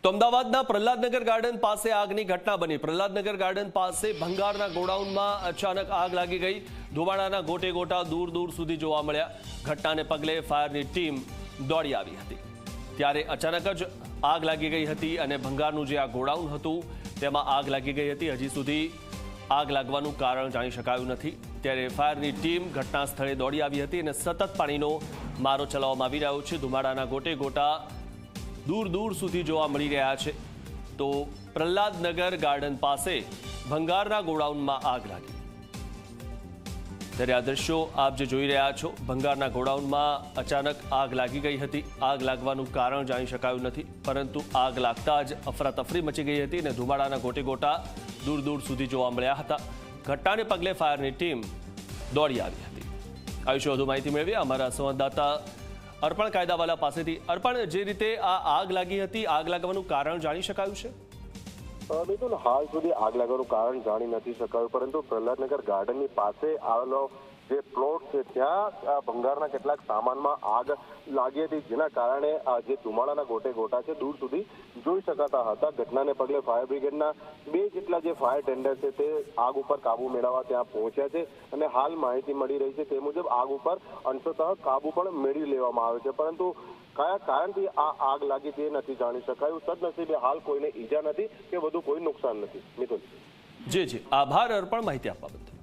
તો અમદાવાદના પ્રહલાદનગર ગાર્ડન પાસે આગની ઘટના બની। પ્રહલાદનગર ગાર્ડન પાસે ભંગારના ગોડાઉનમાં અચાનક આગ લાગી ગઈ। ધુમાડાના ગોટે ગોટા દૂર દૂર સુધી જોવા મળ્યા। ઘટનાને પગલે ફાયરની ટીમ દોડી આવી હતી। ત્યારે અચાનક જ આગ લાગી ગઈ હતી અને ભંગારનું જે આ ગોડાઉન હતું તેમાં આગ લાગી ગઈ હતી। હજી સુધી આગ લાગવાનું કારણ જાણી શકાયું નથી। ત્યારે ફાયરની ટીમ ઘટના સ્થળે દોડી આવી હતી અને સતત પાણીનો મારો ચલાવવામાં આવી રહ્યો છે। ધુમાડાના ગોટે ગોટા दूर दूर सुधी जोवा मळी रह्या छे। तो प्रहलादनगर गार्डन पासे भंगारना गोडाउनमां आग लागी। त्यारे आ दृश्यो आप जे जोई रह्या छो, भंगारना गोडाउनमां अचानक आग लागी गई हती। आग लागवानुं कारण जाणी शकायुं नथी, परंतु आग लागता ज अफरातफरी मची गई हती अने धुमाडाना गोटे गोटा दूर दूर सुधी जोवा मळ्या हता। घटनाने पगले फायરની ટીમ દોડી આવી હતી। આ વિશે વધુ માહિતી મેળવી અમારા સંવાદદાતા अर्पण कायदावाला पासेथी। अर्पण, जे रीते आ आग लागी हती, आग लागवानुं कारण जाणी शकायुं छे? बिल्कुल हाल सुधी आग लागवानुं कारण जाणी नथी शकायुं, परंतु प्रहलादनगर गार्डननी पासे आवेलो जे प्लॉट छे त्यां भंगाરના કેટલાક સામાનમાં આગ લાગી હતી, જેના કારણે જે ધુમાડાના ગોટે ગોટા છે દૂર સુધી જોઈ શકાતા હતા। ઘટનાને પગલે ફાયર બ્રિગેડના 2 જેટલા જે ફાયર ટેન્ડર છે તે આગ ઉપર કાબુ મેળવવા ત્યાં પહોંચ્યા છે અને હાલ માહિતી મળી રહી છે તે મુજબ આગ ઉપર અંશતઃ કાબુ પણ મેળવી લેવામાં આવ્યો છે, પરંતુ કયા કારણથી આ આગ લાગી તે નથી જાણી શકાયું। સદનસીબે હાલ કોઈને ઈજા નથી કે વધુ કોઈ નુકસાન નથી। મિથુન જી આભાર અર્પણ, માહિતી આપવા બદલ।